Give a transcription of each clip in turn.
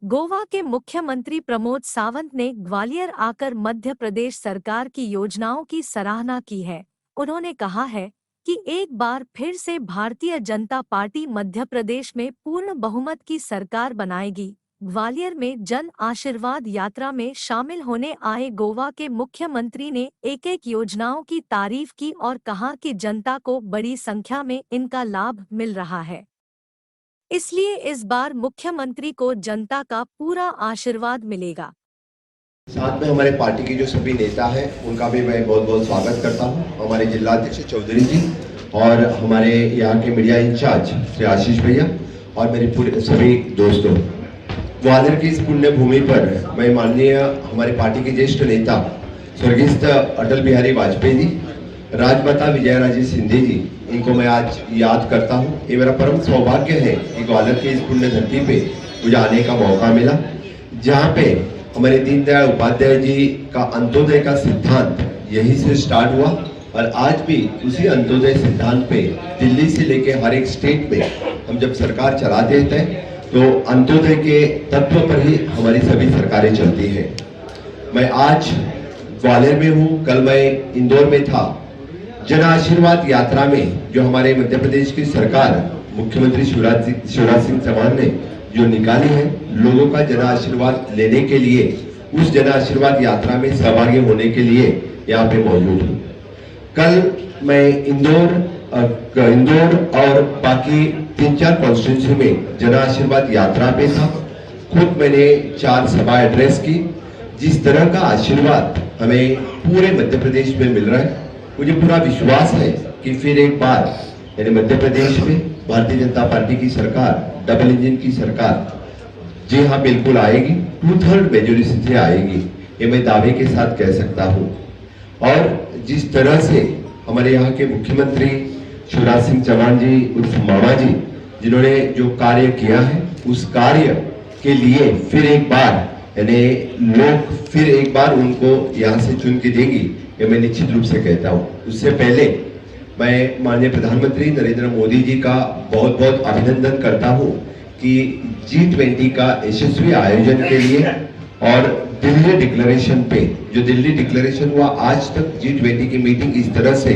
गोवा के मुख्यमंत्री प्रमोद सावंत ने ग्वालियर आकर मध्य प्रदेश सरकार की योजनाओं की सराहना की है। उन्होंने कहा है कि एक बार फिर से भारतीय जनता पार्टी मध्य प्रदेश में पूर्ण बहुमत की सरकार बनाएगी। ग्वालियर में जन आशीर्वाद यात्रा में शामिल होने आए गोवा के मुख्यमंत्री ने एक-एक योजनाओं की तारीफ की और कहा कि जनता को बड़ी संख्या में इनका लाभ मिल रहा है। इसलिए इस बार मुख्यमंत्री को जनता का पूरा आशीर्वाद मिलेगा। साथ में हमारे पार्टी के जो सभी नेता हैं उनका भी मैं बहुत बहुत स्वागत करता हूं। हमारे जिला अध्यक्ष चौधरी जी और हमारे यहाँ के मीडिया इंचार्ज श्री आशीष भैया और मेरे पूरे सभी दोस्तों, ग्वालियर की इस पुण्य भूमि पर मैं माननीय हमारे पार्टी के ज्येष्ठ नेता स्वर्गीय अटल बिहारी वाजपेयी जी, राजमाता विजयाराजे सिंधिया जी, इनको मैं आज याद करता हूँ। ये मेरा परम सौभाग्य है कि ग्वालियर की इस पुण्य धरती पे मुझे आने का मौका मिला, जहाँ पे हमारे दीनदयाल उपाध्याय जी का अंत्योदय का सिद्धांत यहीं से स्टार्ट हुआ और आज भी उसी अंत्योदय सिद्धांत पे दिल्ली से लेके हर एक स्टेट में हम जब सरकार चलाते थे तो अंत्योदय के तत्व पर ही हमारी सभी सरकारें चलती हैं। मैं आज ग्वालियर में हूँ, कल मैं इंदौर में था। जन आशीर्वाद यात्रा में जो हमारे मध्य प्रदेश की सरकार मुख्यमंत्री शिवराज सिंह चौहान ने जो निकाली है, लोगों का जन आशीर्वाद लेने के लिए, उस जन आशीर्वाद यात्रा में सहभागी होने के लिए यहाँ पे मौजूद हूँ। कल मैं इंदौर और बाकी 3-4 कॉन्स्टिट्यूंसी में जन आशीर्वाद यात्रा पे था। खुद मैंने 4 सभा एड्रेस की। जिस तरह का आशीर्वाद हमें पूरे मध्य प्रदेश में मिल रहा है, मुझे पूरा विश्वास है कि फिर एक बार यानी मध्य प्रदेश में भारतीय जनता पार्टी की सरकार, डबल इंजन की सरकार जी हाँ बिल्कुल आएगी, 2/3 मेजोरिटी से आएगी, ये मैं दावे के साथ कह सकता हूँ। और जिस तरह से हमारे यहाँ के मुख्यमंत्री शिवराज सिंह चौहान जी उर्फ मामा जी, जिन्होंने जो कार्य किया है, उस कार्य के लिए फिर एक बार यानी लोग फिर एक बार उनको यहाँ से चुन के देंगी, ये मैं निश्चित रूप से कहता हूँ। उससे पहले मैं माननीय प्रधानमंत्री नरेंद्र मोदी जी का बहुत बहुत अभिनंदन करता हूँ कि G20 का यशस्वी आयोजन के लिए और दिल्ली डिक्लेरेशन पे, जो दिल्ली डिक्लेरेशन हुआ, आज तक G20 की मीटिंग इस तरह से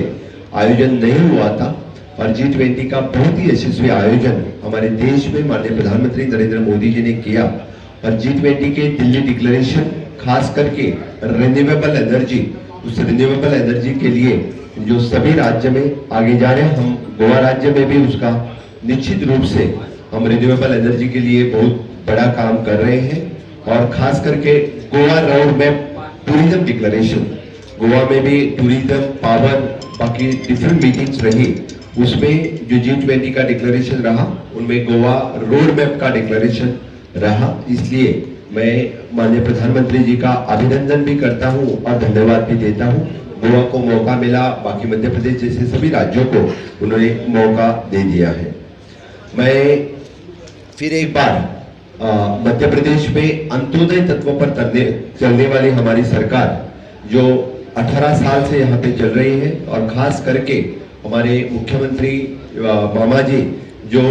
आयोजन नहीं हुआ था और G20 का बहुत ही यशस्वी आयोजन हमारे देश में माननीय प्रधानमंत्री नरेंद्र मोदी जी ने किया। और G20 के दिल्ली डिक्लेरेशन खास करके रिन्यूएबल एनर्जी, उस रिन्यूएबल एनर्जी के लिए जो सभी राज्य में आगे जा रहे हैं, हम गोवा राज्य में भी उसका निश्चित रूप से हम रिन्यूएबल एनर्जी के लिए बहुत बड़ा काम कर रहे हैं। और खास करके Goa road map tourism declaration, Goa में भी टूरिज्म, पावर, बाकी डिफरेंट मीटिंग्स रही, उसमें जो G20 का डिक्लेरेशन रहा, उनमें गोवा रोड मैप का डिक्लेरेशन रहा। इसलिए मैं माननीय प्रधानमंत्री जी का अभिनंदन भी करता हूँ और धन्यवाद भी देता हूँ। गोवा को मौका मिला, बाकी मध्य प्रदेश जैसे सभी राज्यों को उन्होंने मौका दे दिया है। मैं फिर एक बार मध्य प्रदेश में अंत्योदय तत्व पर चलने वाली हमारी सरकार जो 18 साल से यहाँ पे चल रही है और खास करके हमारे मुख्यमंत्री मामा जी जो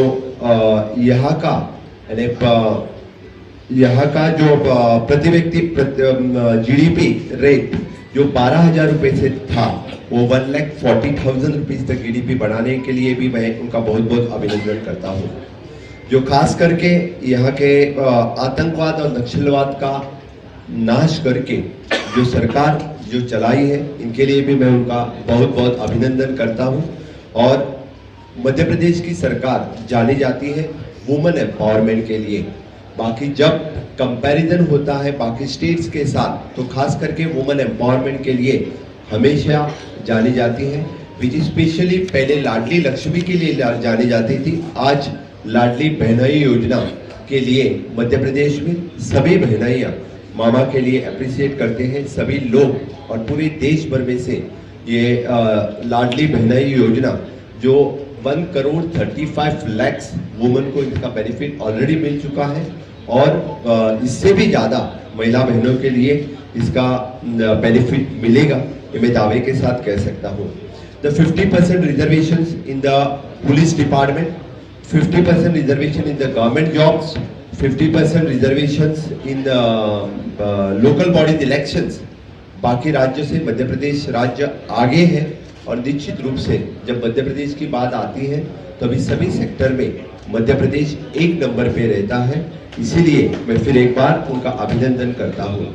यहाँ का जो प्रति व्यक्ति GDP रेट जो 12,000 रुपए से था, वो 1,40,000 रुपीज तक GDP बढ़ाने के लिए भी मैं उनका बहुत बहुत अभिनंदन करता हूँ। जो खास करके यहाँ के आतंकवाद और नक्सलवाद का नाश करके जो सरकार जो चलाई है, इनके लिए भी मैं उनका बहुत बहुत अभिनंदन करता हूँ। और मध्य प्रदेश की सरकार जानी जाती है वुमेन एम्पावरमेंट के लिए। बाकी जब कंपैरिजन होता है बाकी स्टेट्स के साथ, तो खास करके वुमेन एम्पावरमेंट के लिए हमेशा जानी जाती है, विच स्पेशली पहले लाडली लक्ष्मी के लिए जानी जाती थी। आज लाडली बहनाई योजना के लिए मध्य प्रदेश में सभी बहनाइयाँ मामा के लिए अप्रिशिएट करते हैं सभी लोग। और पूरे देश भर में से ये लाडली बहनाई योजना जो 1,35 लाख वुमेन को इसका बेनिफिट ऑलरेडी मिल चुका है और इससे भी ज़्यादा महिला बहनों के लिए इसका बेनिफिट मिलेगा, ये मैं दावे के साथ कह सकता हूँ। The 50% reservation in the police department, 50% reservation in the government jobs 50% reservations in local bodies elections, बाकी राज्यों से मध्य प्रदेश राज्य आगे है। और निश्चित रूप से जब मध्य प्रदेश की बात आती है तो अभी सभी सेक्टर में मध्य प्रदेश एक नंबर पे रहता है। इसीलिए मैं फिर एक बार उनका अभिनंदन करता हूँ।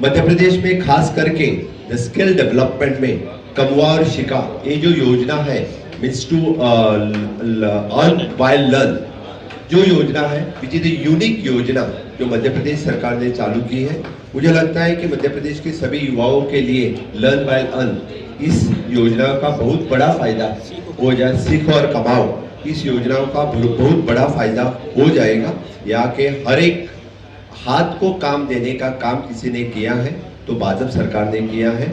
मध्य प्रदेश में खास करके द स्किल डेवलपमेंट में कमवा और शिका ये जो योजना है, means to earn while learn, जो योजना है विच इज यूनिक योजना जो मध्य प्रदेश सरकार ने चालू की है। मुझे लगता है कि मध्य प्रदेश के सभी युवाओं के लिए लर्न व्हाइल अर्न इस योजना का बहुत बड़ा फायदा हो जाए। सीख और कमाओ इस योजना का बहुत बड़ा फायदा हो जाएगा। यहाँ के हर एक हाथ को काम देने का काम किसी ने किया है तो भाजपा सरकार ने किया है।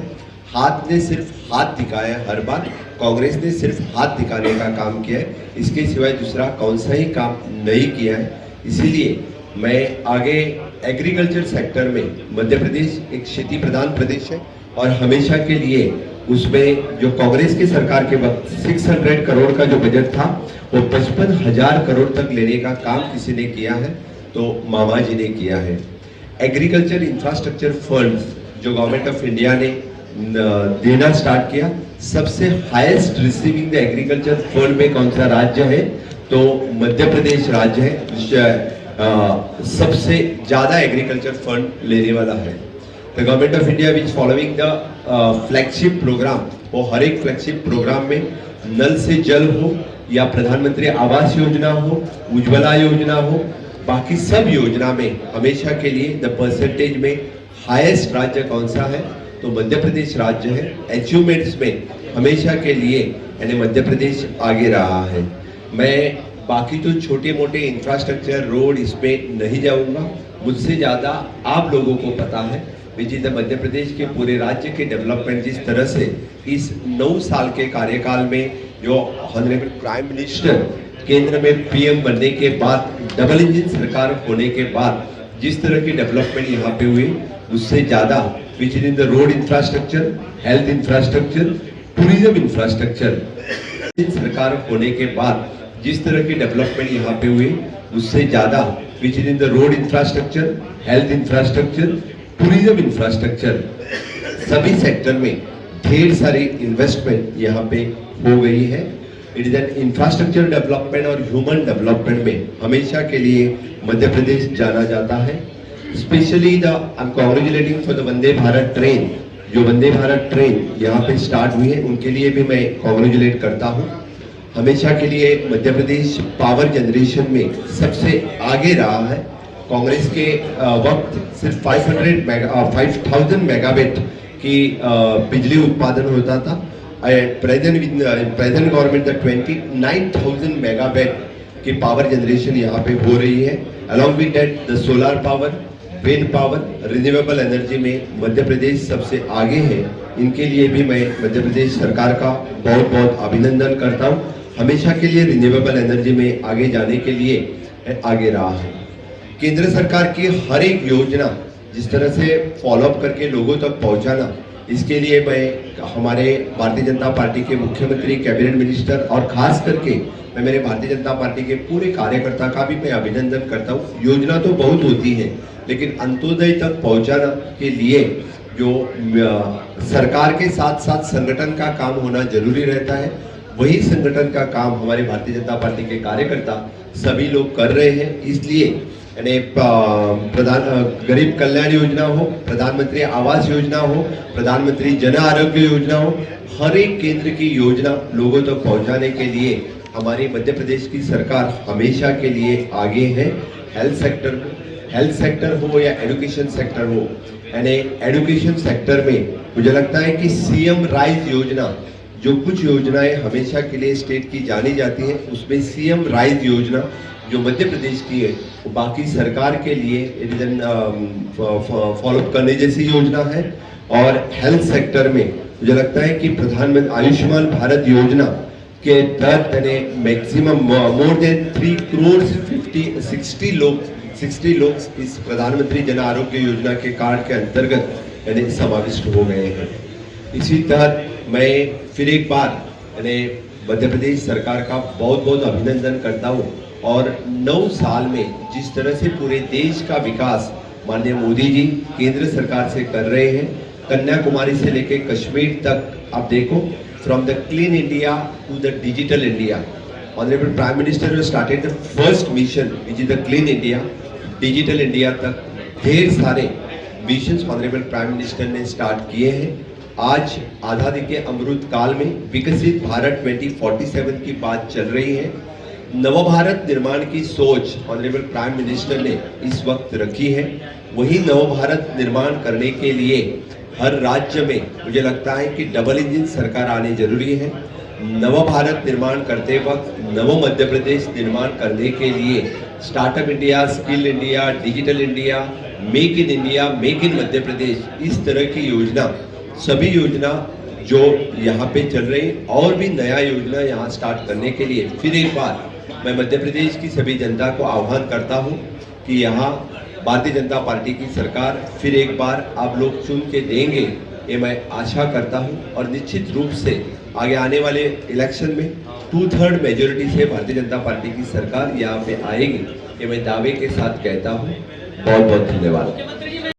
हाथ ने सिर्फ हाथ दिखाया, हर बार कांग्रेस ने सिर्फ हाथ दिखाने का काम किया है, इसके सिवाय दूसरा कौन सा ही काम नहीं किया है। इसीलिए मैं आगे एग्रीकल्चर सेक्टर में मध्य प्रदेश एक खेती प्रधान प्रदेश है और हमेशा के लिए उसमें जो कांग्रेस की सरकार के वक्त 600 करोड़ का जो बजट था वो 55,000 करोड़ तक लेने का काम किसी ने किया है तो मामा जी ने किया है। एग्रीकल्चर इंफ्रास्ट्रक्चर फंड्स जो गवर्नमेंट ऑफ इंडिया ने देना स्टार्ट किया, सबसे highest receiving the agriculture fund में कौन सा राज्य है तो मध्य प्रदेश राज्य है। सबसे ज्यादा एग्रीकल्चर फंड लेने वाला है। The government of India which following the flagship programme, वो हर एक फ्लैगशिप प्रोग्राम में नल से जल हो या प्रधानमंत्री आवास योजना हो, उज्ज्वला योजना हो, बाकी सब योजना में हमेशा के लिए द परसेंटेज में हाईएस्ट राज्य कौन सा है तो मध्य प्रदेश राज्य है। अचीवमेंट्स में हमेशा के लिए यानी मध्य प्रदेश आगे रहा है। मैं बाकी तो छोटे मोटे इंफ्रास्ट्रक्चर रोड इसमें नहीं जाऊंगा, मुझसे ज़्यादा आप लोगों को पता है विच इज मध्य प्रदेश के पूरे राज्य के डेवलपमेंट जिस तरह से इस 9 साल के कार्यकाल में जो ऑनरेबल प्राइम मिनिस्टर केंद्र में पीएम बनने के बाद, डबल इंजन सरकार होने के बाद जिस तरह की डेवलपमेंट यहाँ पे हुई, उससे ज़्यादा which is in the road infrastructure, health infrastructure, tourism infrastructure, सरकार होने के बाद जिस तरह की डेवलपमेंट यहाँ पे हुई, उससे ज़्यादा which is in the road infrastructure, health infrastructure, tourism infrastructure, सभी सेक्टर में ढेर सारी इन्वेस्टमेंट यहाँ पे हो गई है। It is an infrastructure development और ह्यूमन डेवलपमेंट में हमेशा के लिए मध्य प्रदेश जाना जाता है। Specially the I am congratulating for the Vande Bharat train, जो वंदे भारत ट्रेन यहाँ पे स्टार्ट हुई है उनके लिए भी मैं कॉन्ग्रेचुलेट करता हूँ। हमेशा के लिए मध्य प्रदेश पावर जनरेशन में सबसे आगे रहा है। कांग्रेस के वक्त सिर्फ 5,000 मेगावाट की बिजली उत्पादन होता था। प्रेजेंट गवर्नमेंट 29,000 मेगावाट की पावर जनरेशन यहाँ पे हो रही है। Along with that the solar power, wind power, renewable energy में मध्य प्रदेश सबसे आगे है। इनके लिए भी मैं मध्य प्रदेश सरकार का बहुत बहुत अभिनंदन करता हूँ। हमेशा के लिए रिन्यूएबल एनर्जी में आगे जाने के लिए आगे रहा है। केंद्र सरकार की हर एक योजना जिस तरह से फॉलोअप करके लोगों तक पहुंचाना, इसके लिए मैं हमारे भारतीय जनता पार्टी के मुख्यमंत्री, कैबिनेट मिनिस्टर और खास करके मैं मेरे भारतीय जनता पार्टी के पूरे कार्यकर्ता का भी मैं अभिनंदन करता हूँ। योजना तो बहुत होती है लेकिन अंत्योदय तक पहुंचाना के लिए जो सरकार के साथ साथ संगठन का काम होना जरूरी रहता है, वही संगठन का काम हमारे भारतीय जनता पार्टी के कार्यकर्ता सभी लोग कर रहे हैं। इसलिए यानी गरीब कल्याण योजना हो, प्रधानमंत्री आवास योजना हो, प्रधानमंत्री जन आरोग्य योजना हो, हर एक केंद्र की योजना लोगों तक पहुंचाने के लिए हमारी मध्य प्रदेश की सरकार हमेशा के लिए आगे है। हेल्थ सेक्टर हो या एजुकेशन सेक्टर हो, यानी एजुकेशन सेक्टर में मुझे लगता है कि सीएम राइज योजना, जो कुछ योजनाएं हमेशा के लिए स्टेट की जानी जाती है, उसमें सीएम राइज योजना जो मध्य प्रदेश की है वो बाकी सरकार के लिए फॉलोअप करने जैसी योजना है। और हेल्थ सेक्टर में मुझे लगता है कि प्रधानमंत्री आयुष्मान भारत योजना के तहत मैक्सिमम मोर देन 3 करोड़ 60 लोग इस प्रधानमंत्री जन आरोग्य योजना के कार्ड के अंतर्गत यानी समाविष्ट हो गए हैं। इसी तहत मैं फिर एक बार यानी मध्य प्रदेश सरकार का बहुत बहुत अभिनंदन करता हूँ और 9 साल में जिस तरह से पूरे देश का विकास माननीय मोदी जी केंद्र सरकार से कर रहे हैं, कन्याकुमारी से लेकर कश्मीर तक आप देखो, from the clean India to the digital India, honourable prime minister started the first mission which is the clean India, digital India तक ढेर सारे मिशन ऑनरेबल प्राइम मिनिस्टर ने स्टार्ट किए हैं। आज आज़ादी के अमृत काल में विकसित भारत 2047 की बात चल रही है। नव भारत निर्माण की सोच ऑनरेबल प्राइम मिनिस्टर ने इस वक्त रखी है। वही नव भारत निर्माण करने के लिए हर राज्य में मुझे लगता है कि डबल इंजन सरकार आनी जरूरी है। नव भारत निर्माण करते वक्त नव मध्य प्रदेश निर्माण करने के लिए startup India, skill India, digital India, make in India, make in Madhya Pradesh, इस तरह की योजना, सभी योजना जो यहाँ पे चल रही, और भी नया योजना यहाँ स्टार्ट करने के लिए फिर एक बार मैं मध्य प्रदेश की सभी जनता को आह्वान करता हूँ कि यहाँ भारतीय जनता पार्टी की सरकार फिर एक बार आप लोग चुन के देंगे, ये मैं आशा करता हूँ। और निश्चित रूप से आगे आने वाले इलेक्शन में 2/3 मेजोरिटी से भारतीय जनता पार्टी की सरकार यहाँ पे आएगी, ये मैं दावे के साथ कहता हूँ। बहुत बहुत धन्यवाद।